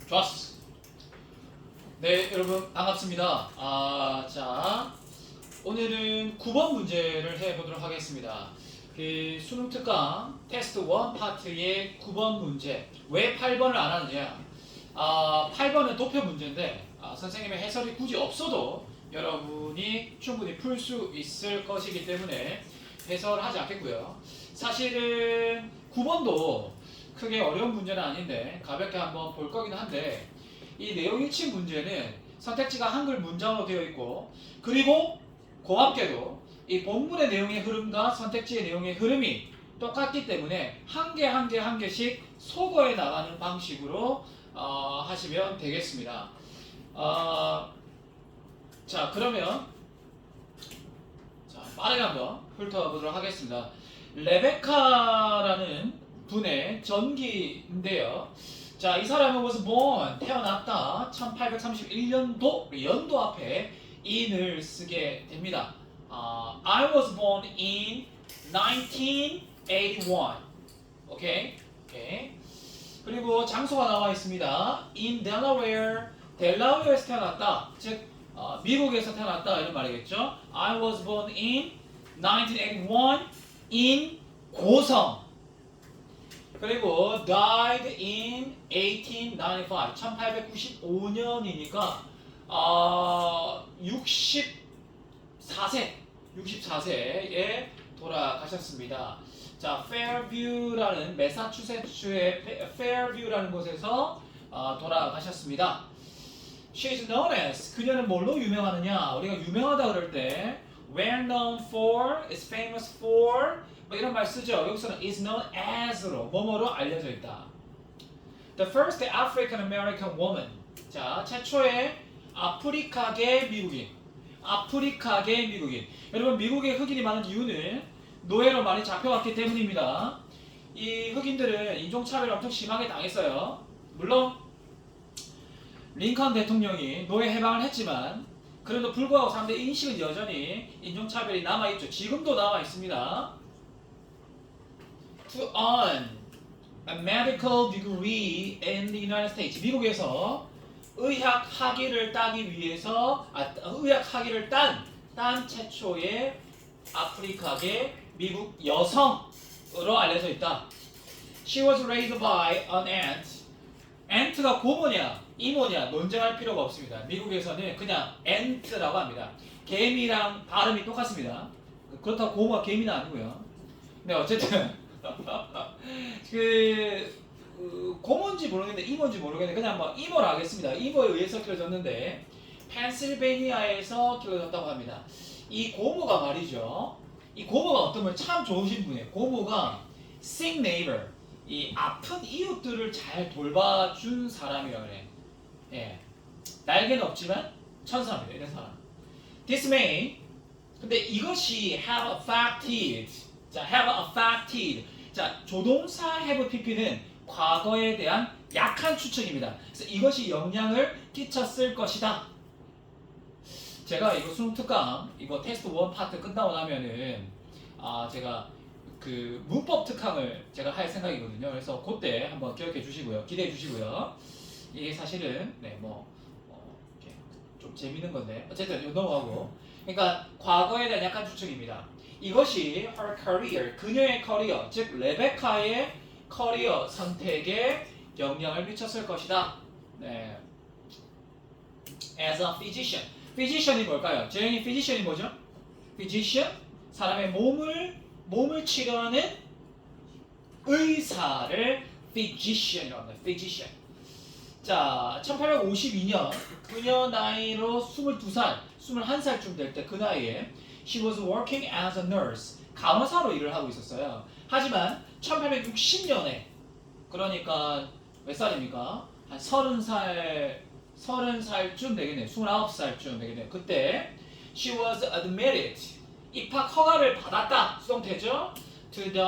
좋았어. 네, 여러분 반갑습니다. 자, 오늘은 9번 문제를 해보도록 하겠습니다. 그 수능 특강 테스트 1 파트의 9번 문제. 왜 8번을 안 하느냐? 8번은 도표 문제인데 선생님의 해설이 굳이 없어도 여러분이 충분히 풀 수 있을 것이기 때문에 해설하지 않겠고요. 사실은 9번도 크게 어려운 문제는 아닌데 가볍게 한번 볼 거긴 한데 이 내용 일치 문제는 선택지가 한글 문장으로 되어 있고 그리고 고맙게도 이 본문의 내용의 흐름과 선택지의 내용의 흐름이 똑같기 때문에 한 개 한 개 한 개씩 소거해 나가는 방식으로 하시면 되겠습니다. 자, 그러면 빠르게 한번 훑어보도록 하겠습니다. 레베카라는 분의 전기인데요. 자, 이 사람은 was born, 태어났다. 1831년도, 연도 앞에 in을 쓰게 됩니다. I was born in 1981. 오케이? 그리고 장소가 나와 있습니다. in Delaware, 델라웨어에서 태어났다. 즉, 미국에서 태어났다 이런 말이겠죠. I was born in 1981 in 고성. 그리고 died in 1895. 1895년이니까 64세에 돌아가셨습니다. 자, 페어뷰라는 매사추세츠의 페어뷰라는 곳에서 돌아가셨습니다. She is known as, 그녀는 뭘로 유명하느냐? 우리가 유명하다 그럴 때 well known for, is famous for 뭐 이런 말 쓰죠. 여기서는 is known as로 뭐뭐로 알려져 있다. The first African American woman. 자, 최초의 아프리카계 미국인. 아프리카계 미국인. 여러분, 미국에 흑인이 많은 이유는 노예로 많이 잡혀왔기 때문입니다. 이 흑인들은 인종차별을 엄청 심하게 당했어요. 물론 링컨 대통령이 노예 해방을 했지만 그래도 불구하고 사람들의 인식은 여전히 인종차별이 남아있죠. 지금도 남아있습니다. To earn a medical degree in the United States. 미국에서 의학 학위를 따기 위해서 의학 학위를 딴 최초의 아프리카계 미국 여성으로 알려져 있다. She was raised by an aunt. aunt가 고모냐 이모냐 논쟁할 필요가 없습니다. 미국에서는 그냥 aunt라고 합니다. 개미랑 발음이 똑같습니다. 그렇다고 고모가 개미는 아니고요. 네, 어쨌든 고모인지 모르겠는데 이모인지 모르겠는데 그냥 뭐 이모라 하겠습니다. 이모에 의해서 길어졌는데 펜실베니아에서 길어졌다고 합니다. 이 고모가 말이죠. 이 고모가 어떤 분 참 좋으신 분이에요. 고모가 sick neighbor, 이 아픈 이웃들을 잘 돌봐준 사람이라고 그래. 예, 날개는 없지만 천사입니다. 이런 사람. This may, 근데 이것이 have affected. 자, have affected. 자, 조동사 have pp는 과거에 대한 약한 추측입니다. 그래서 이것이 영향을 끼쳤을 것이다. 제가 이거 수능 특강, 이거 테스트 1 파트 끝나고 나면은 제가 그 문법 특강을 제가 할 생각이거든요. 그래서 그때 한번 기억해 주시고요. 기대해 주시고요. 이게 사실은 이렇게 좀 재밌는 건데 어쨌든 넘어가고. 그러니까 과거에 대한 약한 추측입니다. 이것이 her career, 그녀의 커리어, 즉 레베카의 커리어 선택에 영향을 미쳤을 것이다. 네. As a physician. physician이 뭘까요? 재영이 physician이 뭐죠? physician, 사람의 몸을 치료하는 의사를 physician이라고 합니다. physician. 자, 1852년 그녀 나이로 21살쯤 될 때 그 나이에 she was working as a nurse. 간호사로 일을 하고 있었어요. 하지만 1860년에 그러니까 몇 살입니까? 한 30살쯤 되겠네요. 29살쯤 되겠네요. 그때 she was admitted. 입학 허가를 받았다. 수동태죠. To the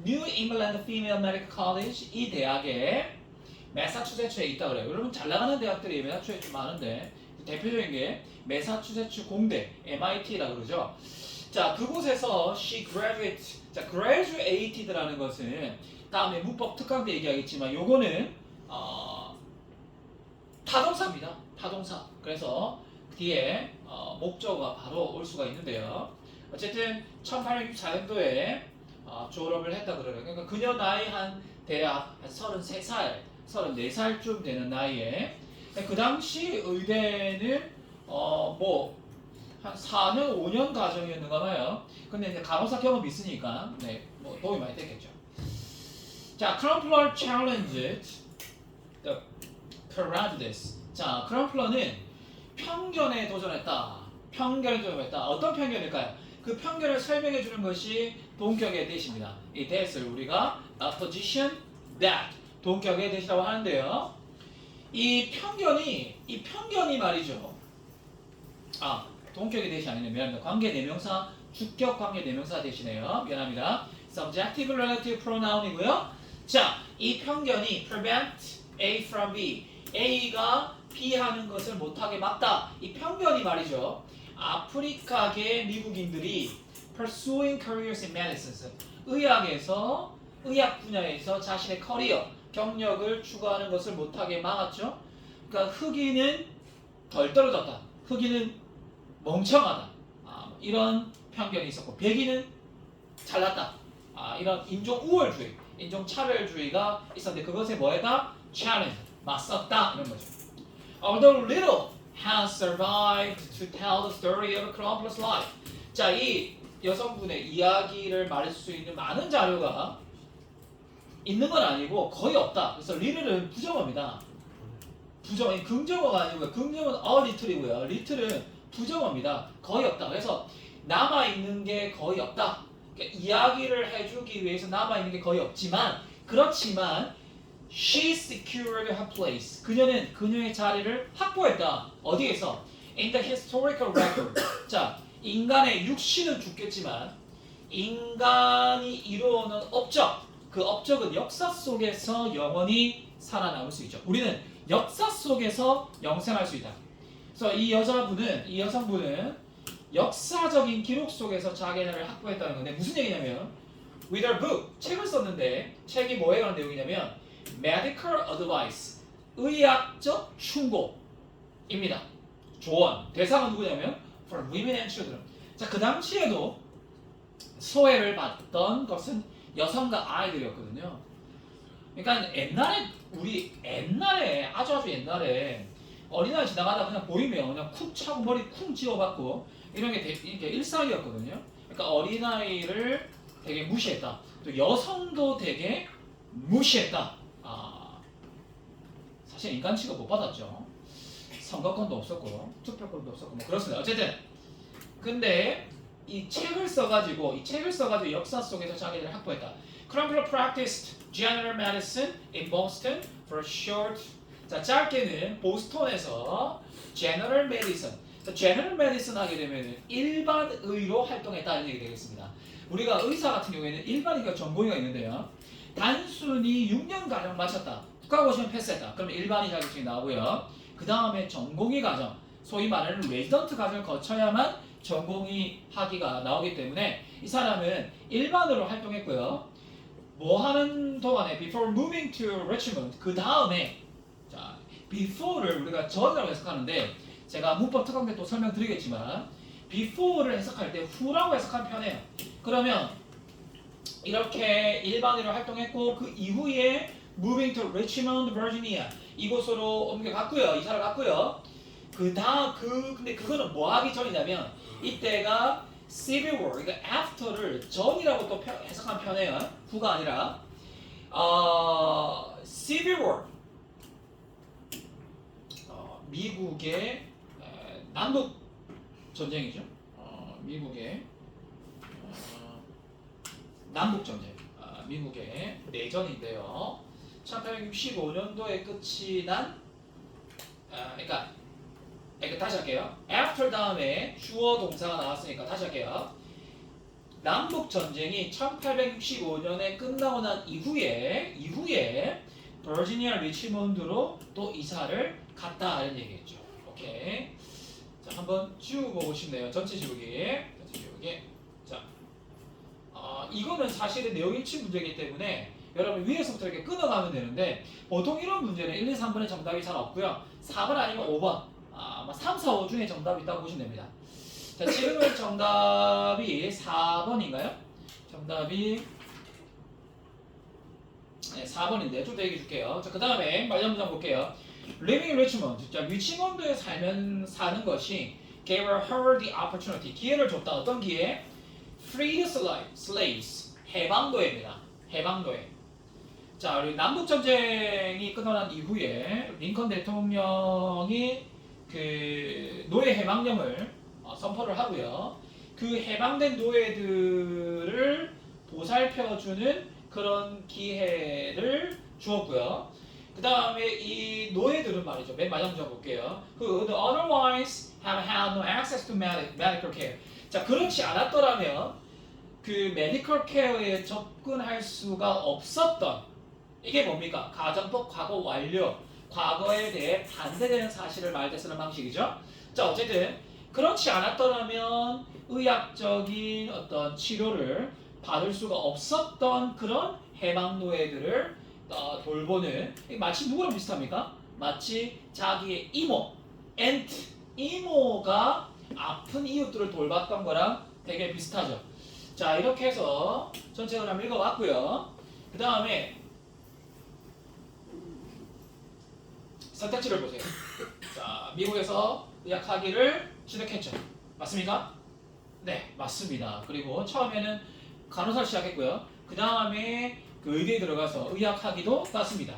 New England Female Medical College. 이 대학에 매사추세츠에 있다 그래요. 여러분 잘 나가는 대학들이 매사추세츠에 좀 많은데 대표적인 게 매사추세츠 공대 MIT라고 그러죠. 자, 그곳에서 she graduate. 자, graduated라는 것은 다음에 문법 특강 때 얘기하겠지만 요거는 타동사입니다. 타동사. 그래서 뒤에 목적어가 바로 올 수가 있는데요. 어쨌든 1864년도에 졸업을 했다 그러네요. 그러니까 그녀 나이 한 대략 한 33살, 34살쯤 되는 나이에 그 당시 의대는 뭐 한 4년, 5년 과정이었는가 봐요. 근데 이제 간호사 경험이 있으니까 뭐 도움이 많이 됐겠죠. 자, 크럼플러 challenged the prejudice. 자, 크럼플러는 편견에 도전했다. 편견에 도전했다. 어떤 편견일까요? 그 편견을 설명해 주는 것이 동격의 대시입니다. 이 that을 우리가 opposition that 동격의 대시라고 하는데요. 이 편견이 말이죠. 동격의 대시 아니네요. 미안합니다. 관계 대명사, 주격 관계 대명사 대시네요. 미안합니다. subjective relative pronoun이고요. 자, 이 편견이 prevent A from B. A가 B 하는 것을 못하게 막다. 이 편견이 말이죠. 아프리카계 미국인들이 pursuing careers in medicine. 의학 분야에서 자신의 커리어, 경력을 추구하는 것을 못하게 막았죠. 그러니까 흑인은 덜 떨어졌다. 흑인은 멍청하다. 이런 편견이 있었고 백인은 잘났다. 이런 인종 우월주의, 인종 차별주의가 있었는데 그것에 뭐했다? challenge, 맞섰다 이런 거죠. Although little has survived to tell the story of Columbus' life. 자, 이 여성분의 이야기를 말할 수 있는 많은 자료가 있는 건 아니고 거의 없다. 그래서 little은 부정어입니다. 부정어, 긍정어가 아니고요. 긍정어는 little이고요. little은 부정어입니다. 거의 없다. 그래서 남아있는 게 거의 없다. 그러니까 이야기를 해주기 위해서 남아있는 게 거의 없지만 그렇지만 she secured her place. 그녀는 그녀의 자리를 확보했다. 어디에서? In the historical record. 자, 인간의 육신은 죽겠지만 인간이 이루어오는 업적, 그 업적은 역사 속에서 영원히 살아남을 수 있죠. 우리는 역사 속에서 영생할 수 있다. 그래서 이 여성분은 역사적인 기록 속에서 자기를 확보했다는 건데 무슨 얘기냐면 with her book, 책을 썼는데 책이 뭐에 관한 내용이냐면 medical advice, 의학적 충고입니다. 조언. 대상은 누구냐면 for women and children. 자, 그 당시에도 소외를 받던 것은 여성과 아이들이었거든요. 그러니까 옛날에 아주 옛날에 어린아이 지나가다 그냥 보이면 그냥 쿡 차고 머리 쿵 찌워받고 이런 게 이렇게 일상이었거든요. 그러니까 어린아이를 되게 무시했다. 또 여성도 되게 무시했다. 사실 인간 취급 못 받았죠. 선거권도 없었고 투표권도 없었고 뭐 그렇습니다. 어쨌든 근데 이 책을 써가지고 역사 속에서 자기를 확보했다. Crumpler practiced general medicine in Boston for a short. 자, 짧게는 보스턴에서 general medicine. 자, general medicine 하게 되면 일반의로 활동했다는 얘기 되겠습니다. 우리가 의사 같은 경우에는 일반의가 전공의가 있는데요. 단순히 6년 과정 마쳤다. 국가고시원 패스했다. 그러면 일반의 자격증이 나오고요. 그 다음에 전공의 과정, 소위 말하는 레지던트 과정을 거쳐야만 전공의 학위가 나오기 때문에 이 사람은 일반으로 활동했고요. 뭐 하는 동안에 before moving to Richmond, 그 다음에 자, before를 우리가 전이라고 해석하는데 제가 문법 특강 때 또 설명드리겠지만 before를 해석할 때 who라고 해석하면 편해요. 그러면 이렇게 일반으로 활동했고 그 이후에 moving to Richmond, Virginia 이곳으로 옮겨갔고요. 이사를 갔고요. 근데 그거는 뭐 하기 전이냐면 이때가 Civil War, 그러니까 after를 전이라고 또 해석하면 편해요. 후가 아니라 Civil War, 미국의 남북 전쟁이죠. 미국의 남북 전쟁, 미국의 내전인데요. 1865년도에 끝이 난, 그러니까 다시 할게요. after 다음에 주어 동사가 나왔으니까 다시 할게요. 남북 전쟁이 1865년에 끝나고 난 이후에 버지니아 리치몬드로 또 이사를 갔다 이런 얘기했죠. 오케이. 자, 한번 지워보고 싶네요. 전체 지우기. 자, 이거는 사실은 내용 일치 문제이기 때문에 여러분 위에서부터 이렇게 끊어가면 되는데 보통 이런 문제는 1, 2, 3번에 정답이 잘 없고요. 4번 아니면 5번, 3, 4, 5 중에 정답이 있다고 보시면 됩니다. 자, 지금은 정답이 4번인가요? 정답이 4번인데 좀 더 얘기해 줄게요. 자, 그 다음에 말년 문장 볼게요. Living in Richmond, 자, 리치몬드에 사는 것이 gave her the opportunity, 기회를 줬다. 어떤 기회? Free slaves, 해방도입니다. 해방도에. 자, 우리 남북 전쟁이 끝난 이후에 링컨 대통령이 그 노예 해방령을 선포를 하고요. 그 해방된 노예들을 보살펴주는 그런 기회를 주었고요. 그 다음에 이 노예들은 말이죠. 맨 마지막 문장 볼게요. who otherwise have had no access to medical care. 자, 그렇지 않았더라면 그 메디컬 케어에 접근할 수가 없었던, 이게 뭡니까? 가정법 과거 완료, 과거에 대해 반대되는 사실을 말할 때 쓰는 방식이죠. 자, 어쨌든 그렇지 않았더라면 의학적인 어떤 치료를 받을 수가 없었던 그런 해방 노예들을 돌보는, 마치 누구랑 비슷합니까? 마치 자기의 이모, 앤트, 이모가 아픈 이웃들을 돌봤던 거랑 되게 비슷하죠. 자, 이렇게 해서 전체를 한번 읽어봤고요. 그 다음에 선택지를 보세요. 자, 미국에서 의학학위를 시작했죠. 맞습니까? 네, 맞습니다. 그리고 처음에는 간호사를 시작했고요. 그 다음에 그 의대에 들어가서 의학학위도 땄습니다.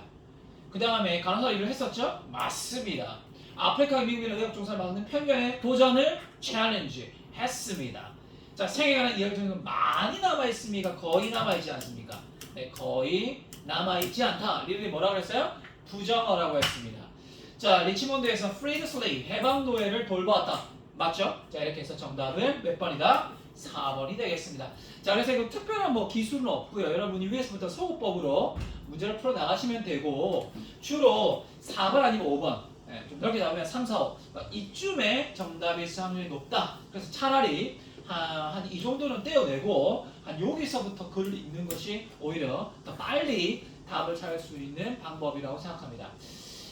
그 다음에 간호사 일을 했었죠? 맞습니다. 아프리카 미국인 의학 종사를 막는 편견의 도전을 챌린지 했습니다. 자, 생에 관한 이야기 중에는 많이 남아있습니까? 거의 남아있지 않습니까? 네, 거의 남아있지 않다. 리들이 뭐라고 했어요? 부정어라고 했습니다. 자, 리치몬드에서 freed slave, 해방 노예를 돌보았다. 맞죠? 자, 이렇게 해서 정답은 몇 번이다? 4번이 되겠습니다. 자, 그래서 이거 특별한 뭐 기술은 없고요. 여러분이 위에서부터 소구법으로 문제를 풀어 나가시면 되고, 주로 4번 아니면 5번, 좀 넓게 잡으면 3, 4, 5 이쯤에 정답이 있을 확률이 높다. 그래서 차라리 한 이 정도는 떼어내고 한 여기서부터 글을 읽는 것이 오히려 더 빨리 답을 찾을 수 있는 방법이라고 생각합니다.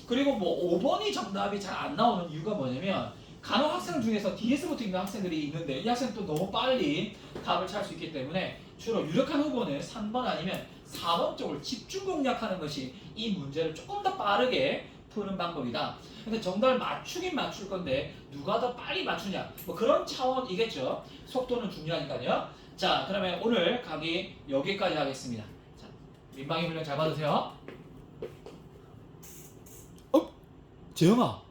그리고 뭐 5번이 정답이 잘 안 나오는 이유가 뭐냐면, 간호 학생 중에서 DS부터 있는 학생들이 있는데 이 학생 또 너무 빨리 답을 찾을 수 있기 때문에 주로 유력한 후보는 3번 아니면 4번 쪽을 집중 공략하는 것이 이 문제를 조금 더 빠르게 푸는 방법이다. 근데 정답을 맞추긴 맞출 건데 누가 더 빨리 맞추냐, 뭐 그런 차원이겠죠. 속도는 중요하니까요. 자, 그러면 오늘 강의 여기까지 하겠습니다. 자, 민방위 훈련 잘 받으세요. 재영아,